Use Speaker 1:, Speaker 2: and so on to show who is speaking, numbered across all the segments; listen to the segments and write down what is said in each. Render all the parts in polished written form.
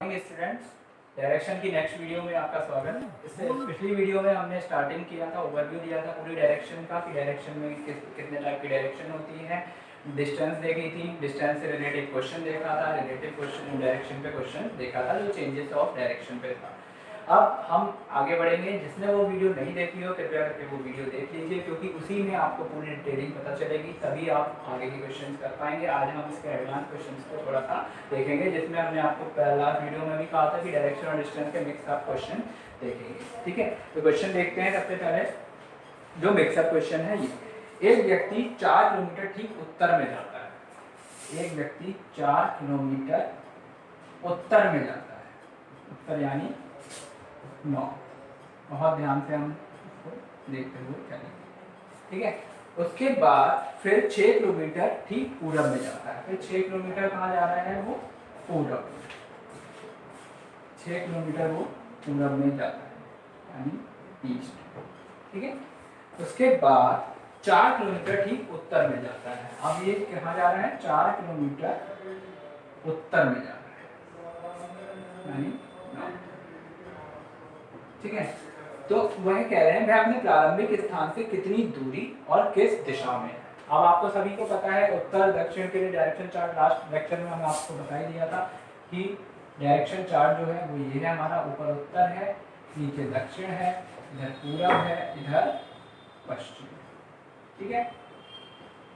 Speaker 1: Morning students, direction की next video में आपका स्वागत है। इससे पिछली वीडियो में हमने स्टार्टिंग किया था, ओवरव्यू दिया था पूरी डायरेक्शन का कि डायरेक्शन में कितने टाइप की डायरेक्शन होती है, डिस्टेंस देखी थी, डिस्टेंस से रिलेटेड क्वेश्चन देखा था, रिलेटेड क्वेश्चन डायरेक्शन पे क्वेश्चन देखा था जो चेंजेस ऑफ डायरेक्शन पे था। अब हम आगे बढ़ेंगे। जिसने वो वीडियो नहीं देखी हो कृपया करके वो वीडियो देख लीजिए, क्योंकि उसी में आपको पूरी डिटेलिंग पता चलेगी, तभी आप आगे के क्वेश्चन कर पाएंगे। आज हम इसके एडवांस क्वेश्चन को थोड़ा सा देखेंगे, जिसमें हमने आपको लास्ट वीडियो में भी कहा था कि डायरेक्शन और डिस्टेंस के मिक्सअप क्वेश्चन देखेंगे। ठीक है, तो क्वेश्चन देखते हैं। सबसे पहले जो मिक्सअप क्वेश्चन है, ये एक व्यक्ति 4 किलोमीटर ठीक उत्तर में जाता है। एक व्यक्ति 4 किलोमीटर उत्तर में जाता है, उत्तर यानी 9। बहुत ध्यान से हम इसको देखते हुए चलेंगे। ठीक है, उसके बाद फिर 6 किलोमीटर ठीक पूरब में जाता है। फिर 6 किलोमीटर कहाँ जा रहा है? वो पूरब। 6 किलोमीटर वो पूरब में जाता है यानी ईस्ट। ठीक है, उसके बाद 4 किलोमीटर ठीक उत्तर में जाता है। अब ये कहाँ जा रहा है? 4 किलोमीटर उत्तर में जा रहा है यानी नॉर्थ। ठीक है, तो वह कह रहे हैं वह अपने प्रारंभिक स्थान से कितनी दूरी और किस दिशा में। अब आपको सभी को पता है उत्तर दक्षिण के लिए डायरेक्शन चार्ट लास्ट लेक्चर में हमने आपको बता ही दिया था कि डायरेक्शन चार्ट जो है वो ये है हमारा। ऊपर उत्तर है, नीचे दक्षिण है, इधर पूरब है, इधर पश्चिम। ठीक है,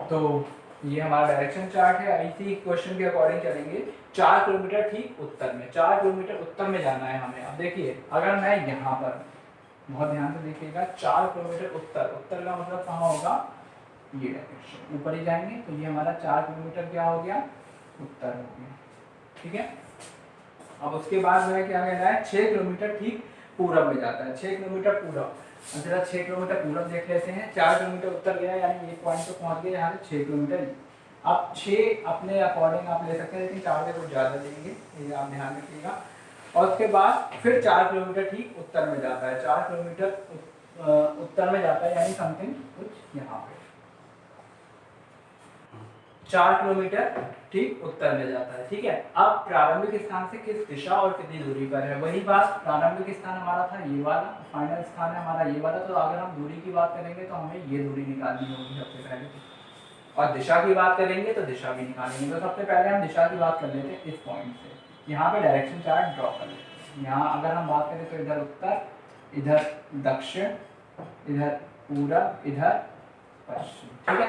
Speaker 1: तो ये हमारा डायरेक्शन चार्ट है। इसी क्वेश्चन के अकॉर्डिंग चलेंगे। 4 किलोमीटर ठीक उत्तर में, 4 किलोमीटर उत्तर में जाना है हमें। अब देखिए, अगर मैं यहाँ पर, बहुत ध्यान से देखिएगा, 4 किलोमीटर उत्तर, उत्तर का मतलब कहाँ होगा? ये डायरेक्शन, ऊपर ही जाएंगे तो ये हमारा 4 किलोमीटर क्या हो गया? उत्तर हो गया। ठीक है, अब उसके बाद जो है क्या कह रहा है? 6 किलोमीटर ठीक पूरब में जाता है। 6 किलोमीटर पूरब, जरा 6 किलोमीटर पूरब देख लेते हैं। 4 किलोमीटर उत्तर गया यानी ये पॉइंट पे पहुंच गए यहाँ से 6 किलोमीटर। अब 6 अपने अकॉर्डिंग आप ले सकते हैं, लेकिन 4 से कुछ ज़्यादा लेंगे, ये आप ध्यान रखिएगा। और उसके बाद फिर 4 किलोमीटर ठीक उत्तर में जाता है। 4 किलोमीटर उत्तर में जाता है यानी समथिंग कुछ यहाँ पे 4 किलोमीटर ठीक उत्तर में जाता है। ठीक है, अब प्रारंभिक स्थान से किस दिशा और कितनी दूरी पर है? वही बात, प्रारंभिक स्थान हमारा था ये वाला, फाइनल स्थान है हमारा ये वाला। तो अगर हम दूरी की बात करेंगे तो हमें ये दूरी निकालनी होगी सबसे पहले, और दिशा की बात करेंगे तो दिशा भी निकालेंगे। तो सबसे पहले हम दिशा की बात कर लेते हैं इस पॉइंट से। यहाँ पे डायरेक्शन चार्ट ड्रॉ कर लेते हैं। यहाँ अगर हम बात करें तो इधर उत्तर, इधर दक्षिण, इधर पूरब, इधर पश्चिम। ठीक है,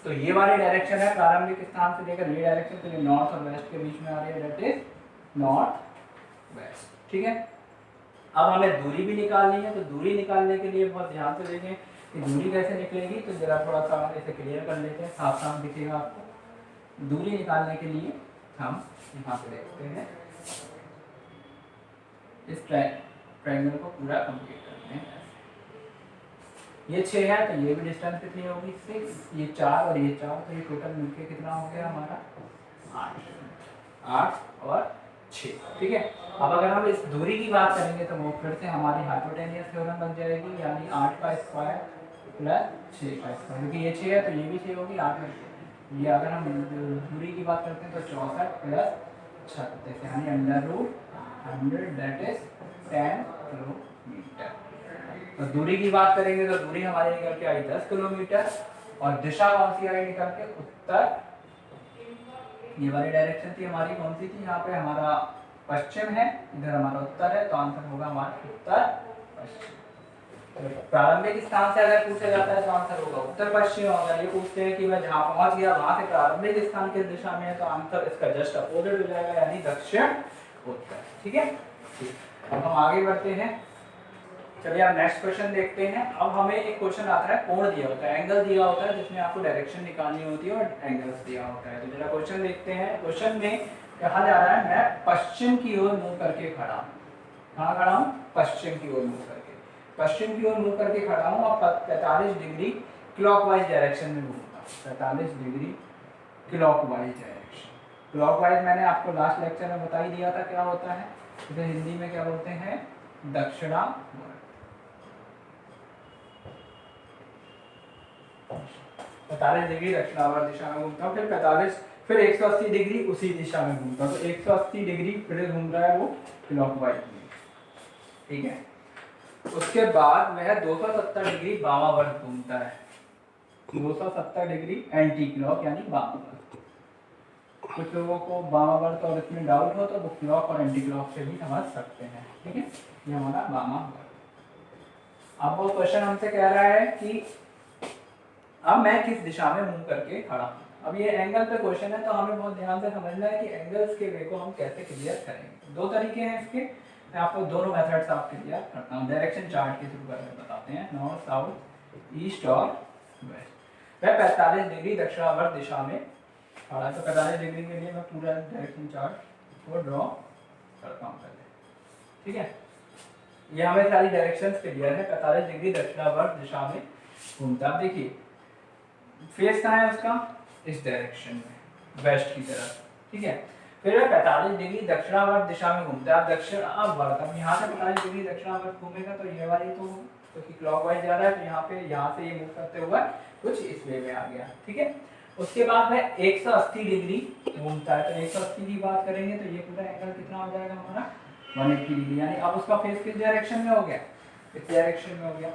Speaker 1: तो ये वाली डायरेक्शन है प्रारंभिक स्थान से लेकर ये डायरेक्शन, तो ये नॉर्थ और वेस्ट के बीच में आ रही है, दैट इज नॉर्थ वेस्ट। ठीक है, अब हमें दूरी भी निकालनी है। तो दूरी निकालने के लिए बहुत ध्यान से देखें कि दूरी कैसे निकलेगी। तो जरा थोड़ा सा इसे क्लियर कर लेते हैं, साफ साफ दिखेगा आपको। दूरी निकालने के लिए हम यहाँ पे देखते हैं, इस ट्रायंगल को पूरा कंप्लीट करते हैं। ये 6 है तो ये भी डिस्टेंस कितनी होगी? 6। ये 4 और ये 4, तो ये टोटल मिलके कितना हो गया हमारा? 8 और 6। ठीक है, अब अगर हम इस दूरी की बात करेंगे तो वो फिर से हमारी हाइपोटेनियस थ्योरम बन जाएगी, यानी 8 का स्क्वायर प्लस 6 का स्क्वायर, क्योंकि ये 6 है तो ये भी 6 होगी, 8 में 6। ये अगर हम दूरी की बात करते हैं तो 64 प्लस 36 यानी √100, दैट इज 10 किलोमीटर। तो दूरी की बात करेंगे तो दूरी हमारी निकल के आई 10 किलोमीटर, और दिशा कौन सी आई निकल के? उत्तर। ये वाली डायरेक्शन थी हमारी, कौन सी थी? यहाँ पे हमारा पश्चिम है, इधर हमारा उत्तर है, तो आंसर होगा हमारा उत्तर पश्चिम। प्रारंभिक स्थान से अगर पूछा जाता है तो आंसर होगा उत्तर पश्चिम। अगर ये पूछते हैं कि मैं जहाँ पहुंच गया वहां से प्रारंभिक स्थान किस दिशा में है, तो आंसर इसका जस्ट अपोजिट हो जाएगा, यानी दक्षिण उत्तर। ठीक है, अब हम आगे बढ़ते हैं। चलिए अब नेक्स्ट क्वेश्चन देखते हैं। अब हमें एक क्वेश्चन आता है, कोण दिया होता है, एंगल दिया होता है, जिसमें आपको डायरेक्शन निकालनी होती है और एंगल्स दिया होता है। तो जरा क्वेश्चन देखते हैं। क्वेश्चन में कहा जा रहा है मैं पश्चिम की ओर मुंह करके खड़ा हूँ। कहाँ खड़ा हूँ? पश्चिम की ओर मुंह करके। पश्चिम की ओर मुंह करके खड़ा हूँ और 45 डिग्री क्लॉकवाइज डायरेक्शन में घूमूंगा। 45 डिग्री क्लॉकवाइज डायरेक्शन। क्लॉकवाइज मैंने आपको लास्ट लेक्चर में बता ही दिया था क्या होता है। इसे हिंदी में क्या बोलते हैं? दक्षिणावर्त। 45 डिग्री दक्षिणावर्त दिशा में घूमता हूँ। फिर 45 फिर 180 डिग्री उसी दिशा में घूमता है, तो 180 डिग्री फिर घूम रहा है वो क्लॉकवाइज में, ठीक है। उसके बाद वह 270 डिग्री वामावर्त घूमता है, 270 डिग्री एंटी क्लॉक यानी वामावर्त। कुछ लोगों को वामावर्त और इसमें डाउट हो तो वो क्लॉक और एंटी क्लॉक से भी समझ सकते हैं, ठीक है। ये हमारा वामावर्त। अब वो क्वेश्चन हमसे कह रहा है कि अब मैं किस दिशा में मुंह करके खड़ा हूँ। अब ये एंगल पे क्वेश्चन है, तो हमें बहुत ध्यान से समझना है कि एंगल्स के वे को हम कैसे क्लियर करेंगे। दो तरीके हैं इसके, मैं आपको दोनों मेथड्स आपके क्लियर करता हूँ। डायरेक्शन चार्ट के थ्रू करके बताते हैं, नॉर्थ, साउथ, ईस्ट और वेस्ट। वह 45 डिग्री दक्षिणावर्त दिशा में खड़ा है, तो 45 डिग्री के लिए मैं पूरा डायरेक्शन चार्ट को ड्रॉ करता हूँ पहले, ठीक है। ये हमें सारी डायरेक्शंस क्लियर है। 45 डिग्री दक्षिणावर्त दिशा में घूमता है। देखिए फेस कहाँ है उसका, इस डायरेक्शन में, वेस्ट की तरफ, ठीक है। फिर वह 45 डिग्री दक्षिणावर्त दिशा में घूमता है। अब दक्षिणावर्त, अब यहाँ से 45 डिग्री दक्षिणावर्त घूमेगा तो ये वाली तो क्योंकि क्लॉकवाइज जा रहा है, तो यहाँ से ये मूव करते हुए कुछ इस वे में आ गया, ठीक है। उसके बाद में 180 डिग्री घूमता है, तो 180 की बात करेंगे तो ये पूरा एंगल कितना हो जाएगा हमारा 180 डिग्री, यानी अब उसका फेस किस डायरेक्शन में हो गया, इस डायरेक्शन में हो गया।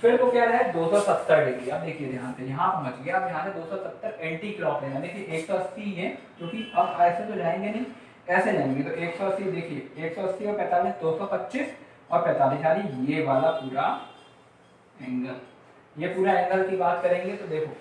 Speaker 1: फिर वो कह रहा है 270 डिग्री। अब देखिए ध्यान से, यहाँ पहुंच गया। अब यहाँ से 270 एंटी क्लॉक लेना। देखिए 180 है, क्योंकि अब ऐसे तो जाएंगे नहीं, ऐसे जाएंगे, तो 180 देखिए 180 और 45 225 और 45, यानी ये वाला पूरा एंगल, ये पूरा एंगल की बात करेंगे तो देखो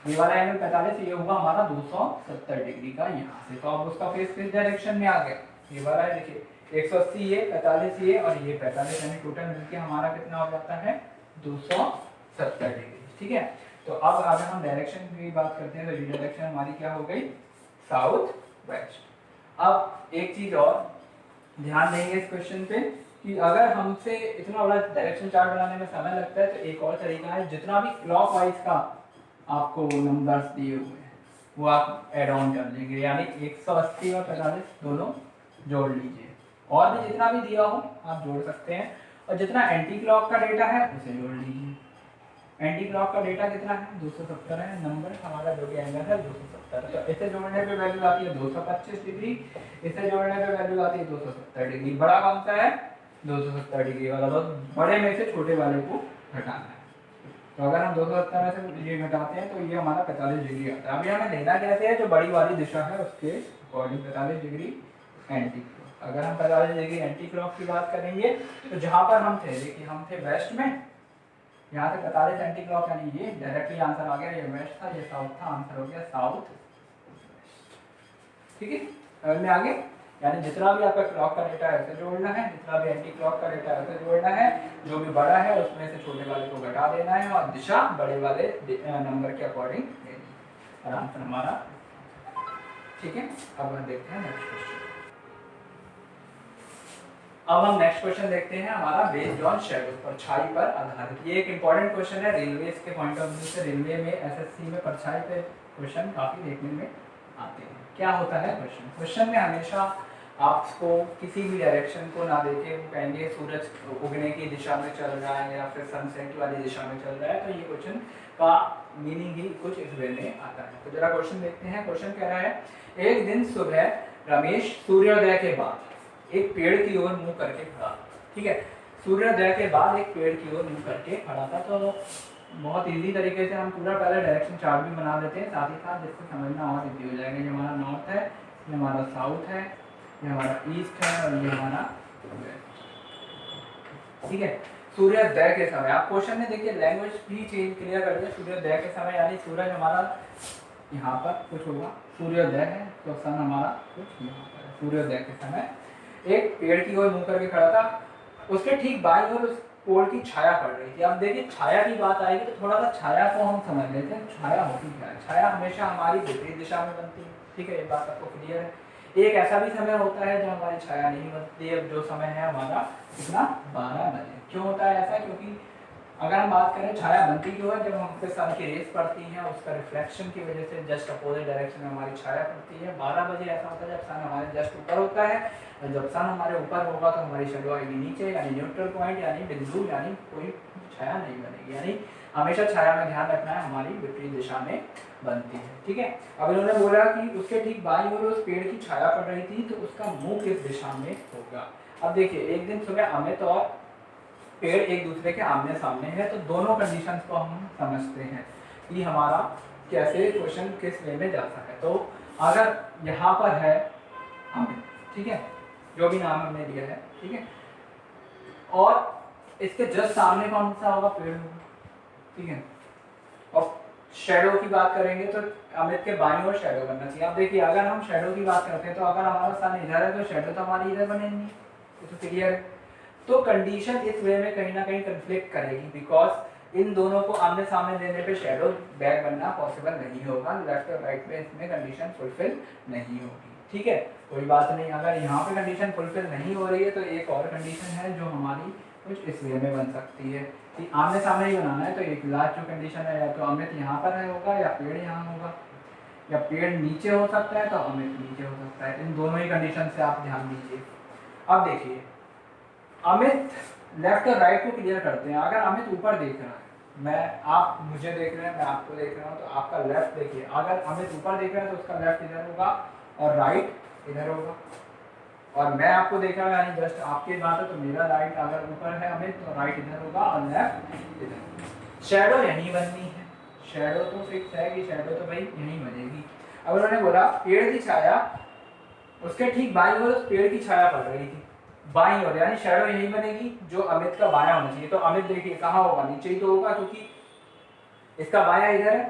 Speaker 1: ये वाला एंगल 45, ये हुआ हमारा 270 डिग्री का यहाँ से। तो अब उसका फेस किस डायरेक्शन में आ गया, ये वाला है। देखिए 180 ये, 45 ये और ये 45, यानी टोटल मिलके हमारा कितना हो जाता है 270 डिग्री, ठीक है। तो अब अगर हम डायरेक्शन की बात करते हैं तो ये डायरेक्शन हमारी क्या हो गई, साउथ वेस्ट। अब एक चीज और ध्यान देंगे इस क्वेश्चन पे कि अगर हमसे इतना बड़ा डायरेक्शन चार्ट बनाने में समय लगता है तो एक और तरीका है, जितना भी क्लॉकवाइज का आपको नंबर्स दिए हुए हैं वो आप ऐड ऑन कर लेंगे, यानी 180 और 45 दोनों जोड़ लीजिए, और भी जितना भी दिया हो आप जोड़ सकते हैं, और जितना एंटी क्लॉक का डेटा है उसे जोड़ लीजिए। एंटी क्लॉक का डेटा कितना है 270 है, नंबर हमारा जो भी एंगल है 270, तो इसे जोड़ने पे वैल्यू आती है 225 डिग्री, इसे जोड़ने पे वैल्यू आती है 270 डिग्री। बड़ा कौन सा है 270 डिग्री वाला, तो बड़े में से छोटे वाले को घटाना है। तो अगर हम 270 में से ये घटाते हैं तो ये हमारा 45 डिग्री आता है। अभी हमें लेना कैसे है, जो बड़ी वाली दिशा है उसके अकॉर्डिंग 45 डिग्री एंटी क्लॉक। अगर हम 45 डिग्री एंटी क्लॉक की बात करेंगे तो जहां पर हम थे, देखिए हम थे वेस्ट में, यहाँ से 45 एंटी क्लॉक, यानी ये डायरेक्टली आंसर आ गया, ये वेस्ट था, ये साउथ था, आंसर हो गया साउथ, ठीक है। समझ में आगे, यानी जितना भी आपका क्लॉक का डेटा है उसे जोड़ना है, जितना भी एंटी क्लॉक का डेटा है उसे जोड़ना है, जो भी बड़ा है उसमें से छोटे वाले को घटा देना है और दिशा बड़े वाले नंबर के अकॉर्डिंग देनी है, और आंसर हमारा, ठीक है। अब हम देखते हैं नेक्स्ट क्वेश्चन। अब हम नेक्स्ट क्वेश्चन देखते हैं हमारा बेस्ड ऑन शैडो, परछाई पर आधारित। ये एक इंपॉर्टेंट क्वेश्चन है रेलवे के पॉइंट ऑफ व्यू से। रेलवे में एसएससी में परछाई पे क्वेश्चन काफी देखने में आते हैं। क्या होता है क्वेश्चन में हमेशा आपको किसी भी डायरेक्शन को ना देके वो कहेंगे सूरज उगने की दिशा में चल रहा है या फिर सनसेट वाली दिशा में चल रहा है, तो ये क्वेश्चन का मीनिंग ही कुछ इस वे में आता है। तो जरा क्वेश्चन देखते हैं। क्वेश्चन कह रहा है, एक दिन सुबह रमेश सूर्योदय के बाद एक पेड़ की ओर मुंह करके खड़ा, ठीक है। सूर्योदय के बाद एक पेड़ की ओर मुंह करके खड़ा था। तो बहुत इजी तरीके से हम पूरा पहले डायरेक्शन चार्ट भी बना देते हैं साथ ही साथ, जिससे समझना और इजी हो जाएगा। ये हमारा नॉर्थ है, ये हमारा साउथ है, ये हमारा ईस्ट है और ये हमारा वेस्ट, ठीक है। सूर्योदय के समय, आप क्वेश्चन में देखिए लैंग्वेज भी चेंज क्लियर कर दिया। सूर्योदय के समय यानी सूरज हमारा यहाँ पर कुछ होगा, सूर्योदय है तो सन हमारा कुछ यहाँ पर है। सूर्योदय के समय एक पेड़ की ओर मुंह करके खड़ा था, उसके ठीक बाईं ओर उस पेड़ की छाया पड़ रही थी। अब देखिए छाया की बात आएगी तो थोड़ा सा छाया को हम समझ लेते हैं। छाया होती क्या है, छाया हमेशा हमारी विपरीत दिशा में बनती है, ठीक है, ये बात आपको क्लियर है। एक ऐसा भी समय होता है जो हमारी छाया नहीं बनती है, जो समय है हमारा कितना 12 बजे। क्यों होता है ऐसा, क्योंकि अगर हम बात करें छाया बनती क्यों है, जब हम पे सन की रेस पड़ती हैं उसका रिफ्लेक्शन की वजह से जस्ट अपोजिट डायरेक्शन में हमारी छाया पड़ती है। 12 बजे ऐसा होता है जब सन हमारे जस्ट ऊपर होता है, और जब सन हमारे ऊपर होगा तो हमारी शेडो आएगी नीचे, यानी न्यूट्रल पॉइंट, यानी बिंदु, यानी कोई छाया नहीं बनेगी। यानी हमेशा छाया में ध्यान रखना है हमारी विपरीत दिशा में बनती है। ठीक है, अब इन्होंने बोला कि उसके ठीक बाईं ओर उस पेड़ की छाया पड़ रही थी तो उसका मुंह किस दिशा में होगा। अब देखिए, एक दिन सुबह अमित और पेड़ एक दूसरे के आमने सामने है, तो दोनों कंडीशंस को हम समझते हैं कि हमारा कैसे क्वेश्चन किस वे में जाता है। तो अगर यहाँ पर है अमित, ठीक है, जो भी नाम हमने दिया है, ठीक है, और इसके जस्ट सामने कौन सा होगा, पेड़ होगा, ठीक है। और शैडो की बात करेंगे तो अमित के बाईं ओर शैडो बनना चाहिए। अब देखिए, अगर हम शैडो की बात करते हैं तो अगर हमारा सन इधर है तो शैडो तो हमारी इधर बनेगी, तो क्लियर है। तो कंडीशन इस वे में कहीं ना कहीं कंफ्लिक्ट करेगी, बिकॉज इन दोनों को आमने सामने देने पे शैडो बैक बनना पॉसिबल नहीं होगा, लेफ्ट और राइट में इसमें कंडीशन फुलफिल नहीं होगी। ठीक है, कोई बात नहीं। अगर यहाँ पे कंडीशन फुलफिल नहीं हो रही है तो एक और कंडीशन है जो हमारी कुछ इस वे में बन सकती है कि आमने सामने ही बनाना है। तो एक लास्ट जो कंडीशन है, या तो अमित यहाँ पर है होगा, या पेड़ यहाँ होगा, या पेड़ नीचे हो सकता है तो अमित नीचे हो सकता है। इन दोनों ही कंडीशन से आप ध्यान दीजिए। अब देखिए, अमित लेफ्ट और राइट को क्लियर करते हैं। अगर अमित ऊपर देख रहा है, आप मुझे देख रहे हैं, मैं आपको देख रहा हूँ, तो आपका लेफ्ट देखिए, अगर अमित ऊपर देख रहा है तो उसका लेफ्ट इधर होगा और राइट इधर होगा, और मैं आपको देख रहा हूँ यानी जस्ट आपके बात है तो मेरा राइट अगर ऊपर है अमित तो राइट इधर होगा और लेफ्ट इधर। शैडो यहीं बननी है, शैडो तो फिक्स है कि शैडो तो भाई यहीं बनेगी। अब उन्होंने बोला पेड़ की छाया, उसके ठीक बाईं ओर उस पेड़ की छाया पड़ रही थी, बाईं ओर, यानी शैडो यही बनेगी जो अमित का बायां होना चाहिए। तो अमित देखिए कहाँ होगा, नीचे ही तो होगा, क्योंकि इसका बायां इधर है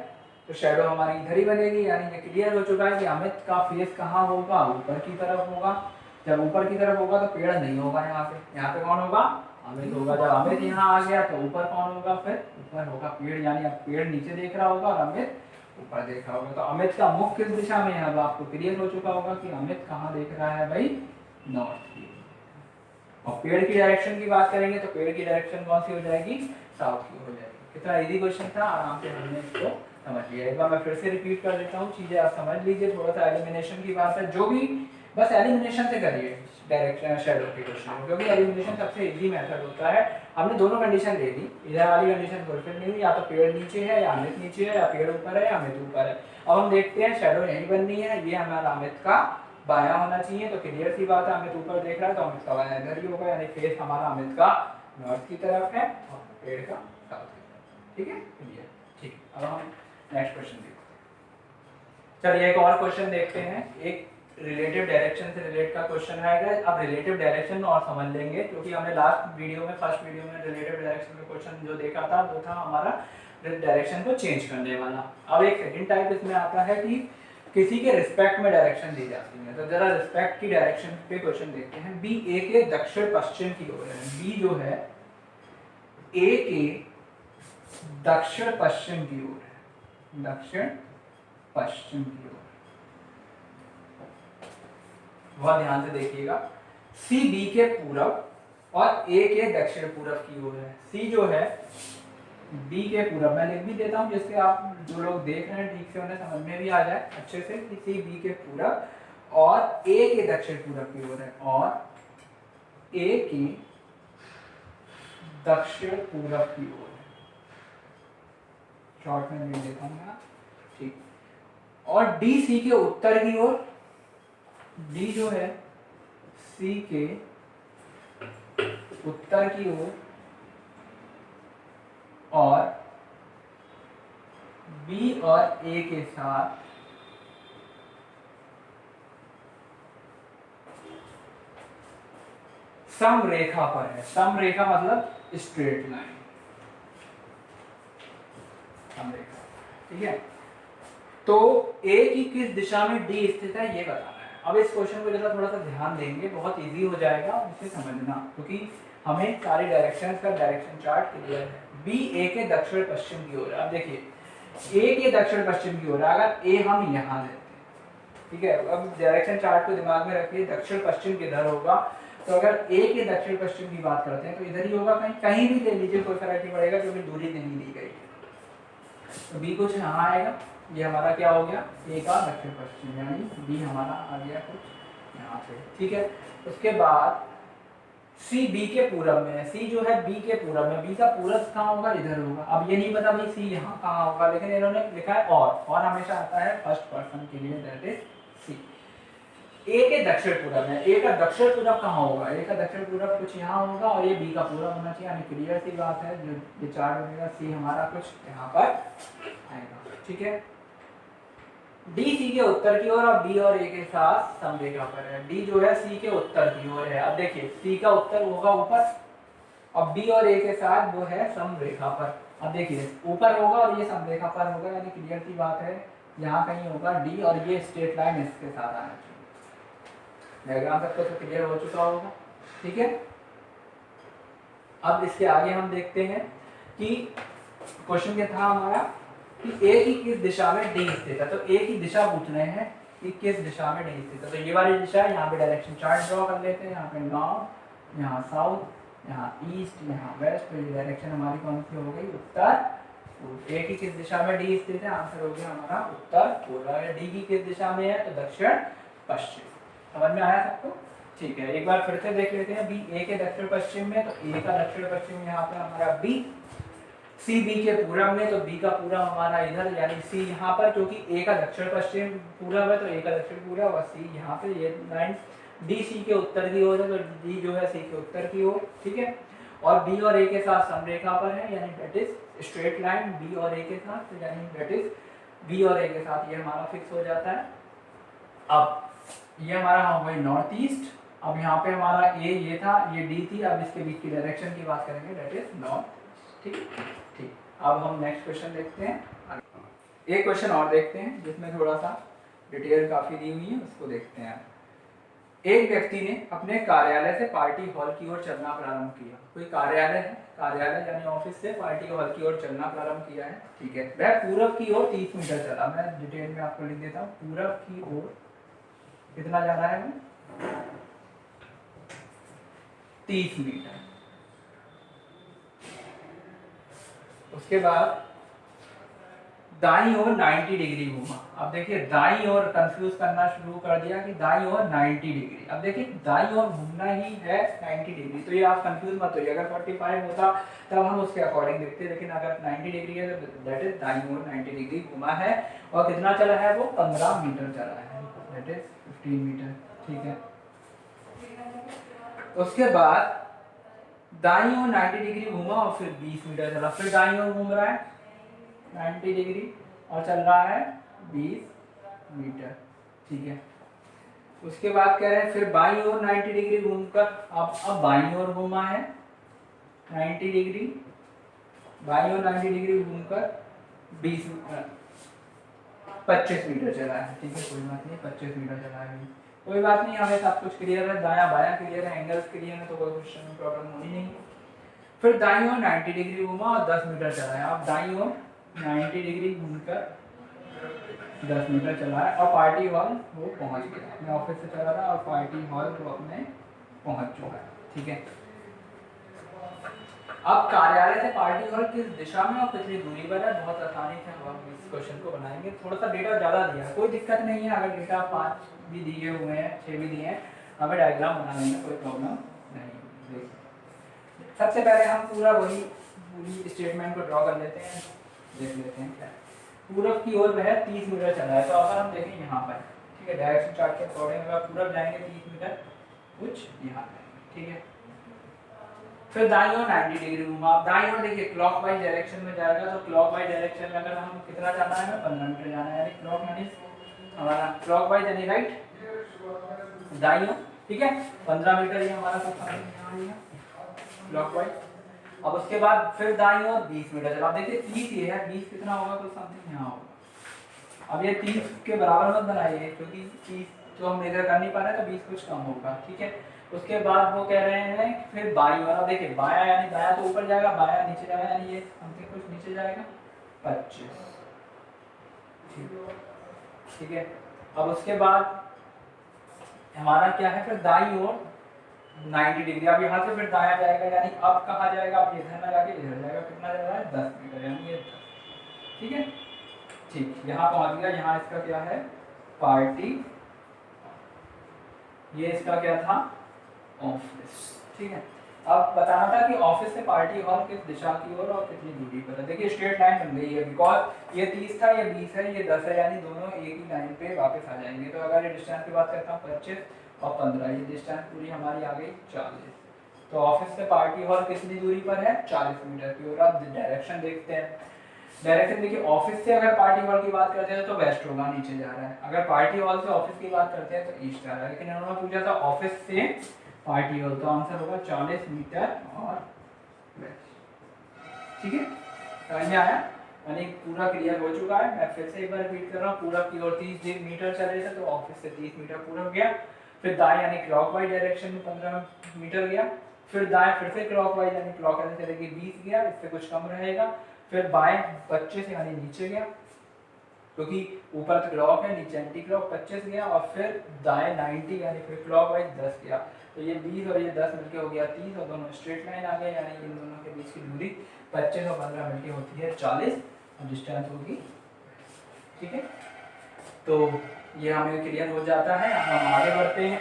Speaker 1: तो शैडो हमारी इधर ही बनेगी। यानी ये क्लियर हो चुका है कि अमित का फेस कहाँ होगा, ऊपर की तरफ होगा। जब ऊपर की तरफ होगा तो पेड़ नहीं होगा, यहाँ पे कौन होगा, अमित होगा। जब अमित यहाँ आ गया तो ऊपर कौन होगा, फिर ऊपर होगा पेड़, यानी अब पेड़ नीचे देख रहा होगा और अमित ऊपर देख रहा होगा। तो अमित का मुख किस दिशा में है, अब आपको क्लियर हो चुका होगा कि अमित कहाँ देख रहा है भाई, नॉर्थ की। और पेड़ की डायरेक्शन की बात करेंगे तो पेड़ की डायरेक्शन कौन सी हो जाएगी, साउथ की हो जाएगी। कितना इजी क्वेश्चन था, आराम से हमने इसको समझ लिया। एक बार मैं फिर से रिपीट कर देता हूँ, चीजें आप समझ लीजिए। थोड़ा सा एलिमिनेशन की बात है, जो भी बस एलिमिनेशन से करिए डायरेक्शन शैडो के क्वेश्चन, क्योंकि एलिमिनेशन सबसे इजी मेथड होता है। हमने दोनों कंडीशन ले ली, इधर वाली कंडीशन फुलफिल नहीं हुई, या तो पेड़ नीचे है या अमित नीचे है, या पेड़ ऊपर है या अमित ऊपर है। अब हम देखते हैं शैडो यही बननी है, ये हमारा अमित का बायां होना चाहिए। तो क्लियर सी बात है, अमित ऊपर देख रहा है तो अमित का बायां इधर ही होगा, यानी फेस हमारा अमित का नॉर्थ की तरफ है और पेड़ का साउथ की तरफ। ठीक है, क्लियर, ठीक। अब हम नेक्स्ट क्वेश्चन देखते हैं। चलिए एक और क्वेश्चन देखते हैं, एक रिलेटिव डायरेक्शन से रिलेट का क्वेश्चन आएगा। अब रिलेटिव डायरेक्शन और समझ लेंगे, क्योंकि हमने लास्ट वीडियो में, फर्स्ट वीडियो में रिलेटिव डायरेक्शन का क्वेश्चन जो देखा था वो था हमारा डायरेक्शन को चेंज करने वाला। अब एक सेकंड टाइप इसमें आता है कि किसी के रिस्पेक्ट में डायरेक्शन दी जाती है। तो जरा रिस्पेक्ट की डायरेक्शन पे क्वेश्चन देखते हैं। बी ए के दक्षिण पश्चिम की ओर है, बी जो है ए के दक्षिण पश्चिम की ओर है, दक्षिण पश्चिम की ओर। बहुत ध्यान से देखिएगा, सी बी के पूरब और ए के दक्षिण पूरब की ओर है। सी जो है बी के पूरब, मैं लिख भी देता हूं जिससे आप जो लोग देख रहे हैं ठीक से उन्हें समझ में भी आ जाए अच्छे से कि सी बी के पूरब और ए के दक्षिण पूरब की ओर है, और ए की दक्षिण पूरब की ओर है। शॉर्ट में लिख देता हूं मैं, ठीक। और डी सी के उत्तर की ओर, डी जो है सी के उत्तर की ओर, और बी और ए के साथ सम रेखा पर है। सम रेखा मतलब स्ट्रेट लाइन, सम रेखा, ठीक है। तो ए की किस दिशा में डी स्थित है ये बताना है। अब इस क्वेश्चन को जरा थोड़ा सा ध्यान देंगे, बहुत इजी हो जाएगा इसे समझना, क्योंकि हमें सारी डायरेक्शन का डायरेक्शन चार्ट क्लियर है। बी ए के दक्षिण पश्चिम की ओर। अब देखिए ए के दक्षिण पश्चिम की ओर, अगर ए हम यहाँ लेते हैं, ठीक है। अब डायरेक्शन चार्ट को दिमाग में रखिए, दक्षिण पश्चिम किधर होगा, तो अगर ए के दक्षिण पश्चिम की बात करते हैं तो इधर ही होगा, कहीं कहीं भी ले लीजिए, कोई फर्क नहीं पड़ेगा क्योंकि दूरी नहीं दी गई है। तो बी कुछ यहाँ आएगा, ये हमारा क्या हो गया, ए का दक्षिण पश्चिम, यानी बी हमारा आ गया कुछ यहाँ पे, ठीक है। उसके बाद सी बी के पूरब में है, सी जो है बी के पूरब में, बी का पूरब कहाँ होगा, इधर होगा। अब ये नहीं पता भाई सी यहाँ कहाँ होगा, लेकिन इन्होंने लिखा है और हमेशा आता है फर्स्ट पर्सन के लिए, दैट इज सी। ए के दक्षिण पूरब में, ए का दक्षिण पूरब कहाँ होगा, ए का दक्षिण पूरब कुछ यहाँ होगा और ये बी का पूरब होना चाहिए, यानी क्लियर सी बात है, जो ये चार्ट बनेगा सी हमारा कुछ यहाँ पर आएगा, ठीक है। डी सी के उत्तर की ओर और बी और ए के साथ समरेखा पर है। डी जो है सी के उत्तर की ओर है, अब देखिए सी का उत्तर होगा ऊपर, अब बी और ए के साथ वो है समरेखा पर। अब देखिए ऊपर होगा और ये समरेखा पर होगा, यानी क्लियर की बात है यहाँ कहीं होगा डी, और ये स्ट्रेट लाइन इसके साथ आना चाहिए। डायग्राम तक तो क्लियर हो चुका होगा, ठीक है। अब इसके आगे हम देखते हैं कि क्वेश्चन क्या था हमारा कि ए की किस दिशा में डी स्थित है, तो ए की दिशा पूछ रहे हैं कि किस दिशा में डी स्थित है। तो ये वाली दिशा, यहाँ पे डायरेक्शन चार्ट ड्रॉ कर लेते हैं, यहाँ पे नॉर्थ, यहाँ साउथ, यहाँ ईस्ट, यहाँ वेस्ट, तो ये डायरेक्शन हमारी कौन सी हो गई, उत्तर। ए की किस दिशा में डी स्थित है, आंसर हो गया हमारा उत्तर पूर्व। डी की किस दिशा में है, तो दक्षिण पश्चिम। समझ में आया सबको, ठीक है। एक बार फिर से देख लेते हैं, बी ए के दक्षिण पश्चिम में, तो ए का दक्षिण पश्चिम यहाँ पे हमारा बी, सी बी के पूरब में, तो बी का पूरब हमारा इधर, यानी सी यहाँ पर, क्योंकि ए का दक्षिण पश्चिम पूरब है तो ए का दक्षिण पूरब, और सी यहाँ पे, ये लाइन डी सी के उत्तर की ओर है, तो डी जो है सी के उत्तर की ओर, ठीक है। और बी और ए के साथ समरेखा पर है, यानी that is straight line B और ए के साथ, तो यानी दैट इज बी और ए के साथ ये हमारा फिक्स हो जाता है। अब ये हमारा हो गई नॉर्थ ईस्ट, अब यहाँ पे हमारा ए ये था, ये डी थी, अब इसके बीच की डायरेक्शन की बात करेंगे, दैट इज नॉर्थ, ठीक ठीक। अब हम नेक्स्ट क्वेश्चन देखते हैं, एक क्वेश्चन और देखते हैं जिसमें थोड़ा सा डिटेल काफी दी हुई है, उसको देखते हैं। एक व्यक्ति ने अपने कार्यालय से पार्टी हॉल की ओर चलना प्रारंभ किया, कोई कार्यालय है, कार्यालय यानी ऑफिस से पार्टी हॉल की ओर चलना प्रारंभ किया है, ठीक है। वह पूरब की ओर 30 मीटर चला, मैं डिटेल में आपको लिख देता हूँ, पूरब की ओर कितना जाना है, 30 मीटर। उसके बाद दाईं ओर 90 डिग्री घूमा। अब देखिए दाईं ओर कंफ्यूज करना शुरू कर दिया कि दाईं ओर 90 डिग्री। अब देखिए दाईं ओर घूमना ही है 90 डिग्री, तो ये आप कंफ्यूज मत होइए। अगर 45 होता तब हम उसके अकॉर्डिंग देखते, लेकिन अगर 90 डिग्री है तो दैट इज दाईं ओर 90 डिग्री घूमा है। और कितना चला है, वो 15 मीटर चला है, दैट इज 15 मीटर, ठीक है। उसके बाद दाईं ओर 90 डिग्री घूमा और फिर 20 मीटर चला, फिर दाईं ओर घूम रहा है 90 डिग्री और चल रहा है 20 मीटर, ठीक है। उसके बाद कह रहे हैं फिर बाईं ओर 90 डिग्री घूमकर अब बाईं ओर घूमा है 90 डिग्री, बाईं ओर 90 डिग्री घूमकर 25 मीटर चला है, ठीक है। कोई बात नहीं, 25 मीटर चला है, कोई बात नहीं, हमें सब कुछ क्लियर है, दायां बायां क्लियर है, एंगल्स क्लियर है, तो कोई क्वेश्चन में प्रॉब्लम होनी नहीं। फिर दाईं ओर 90 डिग्री घूमा और 10 मीटर चला है। अब दाईं ओर 90 डिग्री घूमकर 10 मीटर चला है और पार्टी हॉल वो पहुंच गया, अपने ऑफिस से चला था और पार्टी हॉल वो अपने पहुंच चुका है, ठीक है। अब कार्यालय से पार्टी हॉल किस दिशा में और कितनी दूरी पर है, बहुत आसानी से हम इस क्वेश्चन को बनाएंगे। थोड़ा सा डेटा ज्यादा दिया है, कोई दिक्कत नहीं है, अगर डेटा 5 भी दिए हुए हैं, 6 भी दिए हैं, हमें डायग्राम बनाने में कोई प्रॉब्लम नहीं। सबसे पहले हम पूरी स्टेटमेंट को ड्रॉ कर लेते हैं, देख लेते हैं क्या पूरब की ओर वह 30 मीटर चला है। तो अगर हम देखें यहाँ पर, ठीक है, डायरेक्शन चार्ट के अकॉर्डिंग अगर पूरब जाएंगे 30 मीटर कुछ यहाँ पे, ठीक है। फिर दाईं ओर 90 डिग्री घूमा। दाईं ओर देखिए क्लॉकवाइज डायरेक्शन में जाएगा, तो क्लॉकवाइज डायरेक्शन में अगर हम कितना जाना है, 15 मीटर जाना है, यानी क्लॉक यानी हमारा क्लॉकवाइज यानी राइट दाईं ओर, ठीक है। 15 मीटर ये हमारा क्लॉकवाइज। अब उसके बाद फिर दाईं ओर 20 मीटर चला। देखिए 30 ये है, 20 कितना होगा, तो समथिंग यहाँ होगा। अब ये 30 के बराबर मत बनाइए, क्योंकि 30 जो हम मेजर कर नहीं पा रहे, तो 20 कुछ कम होगा, ठीक है। उसके बाद वो कह रहे हैं फिर बाईं ओर, देखिए बायां यानी दायां तो ऊपर जाएगा, बायां नीचे जाएगा, यानी ये समथिंग कुछ नीचे जाएगा 25, ठीक है। अब उसके बाद हमारा क्या है, फिर दाईं ओर 90 डिग्री। अब यहाँ से फिर दाया जाएगा, यानी अब कहाँ जाएगा, अब इधर ना जाके इधर जाएगा, कितना जा रहा है 10 मीटर, यानी ये 10। ठीक है, ठीक, यहाँ पहुँच गया। यहाँ इसका क्या है, पार्टी, ये इसका क्या था, ऑफिस। ठीक है, अब बताना था कि ऑफिस से पार्टी हॉल किस दिशा की ओर और कितनी दूरी पर है। देखिए स्ट्रेट लाइन बन गई है, बिकॉज ये 30 था, ये 20 है, ये 10 है, यानी दोनों एक ही लाइन पे वापस आ जाएंगे। तो अगर ये डिस्टेंस की बात करता हूँ 25 और 15, ये डिस्टेंस पूरी हमारी आ गई 40। तो ऑफिस से पार्टी हॉल कितनी दूरी पर है, 40 मीटर की ओर। अब डायरेक्शन देखते हैं। डायरेक्शन देखिए, ऑफिस से अगर पार्टी हॉल की बात करते हैं तो वेस्ट होगा, नीचे जा रहा है। अगर पार्टी हॉल से ऑफिस की बात करते हैं तो ईस्ट जा रहा है। लेकिन उन्होंने पूछा था ऑफिस से पार्टी हॉल, तो आंसर होगा 40 मीटर और वेस्ट। ठीक है, समझ में आया, यानी पूरा क्लियर हो चुका है। मैं फिर से एक बार रिपीट कर रहा हूँ, पूरा की ओर 30 मीटर चले थे तो ऑफिस से 30 मीटर पूरा गया। फिर दाएं यानी क्लॉकवाइज डायरेक्शन में 15 मीटर गया। फिर दाएं फिर से क्लॉकवाइज यानी क्लॉक चलेगी 20 गया, इससे कुछ कम रहेगा। फिर बाएं 25 यानी नीचे गया, क्योंकि ऊपर तो क्लॉक है, नीचे एंटी क्लॉक 25 गया। और फिर दाएं 90 यानी फिर क्लॉकवाइज 10 गया। तो ये 20 और ये 10 मिलके हो गया 30, और दोनों स्ट्रेट लाइन आ गए, यानी इन दोनों के बीच की दूरी 25 और 15 मिलके होती है 40, और डिस्टेंस होगी। ठीक है, तो ये हमें क्लियर हो जाता है। अब हम आगे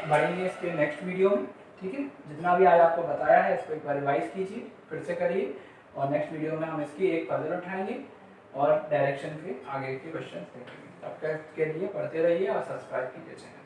Speaker 1: बढ़ेंगे इसके नेक्स्ट वीडियो में। ठीक है, जितना भी आज आपको बताया है इसको एक बार रिवाइज कीजिए, फिर से करिए, और नेक्स्ट वीडियो में हम इसकी एक पजल उठाएंगे और डायरेक्शन के आगे के क्वेश्चन देखेंगे। तब तक के लिए पढ़ते रहिए और सब्सक्राइब कीजिए चैनल।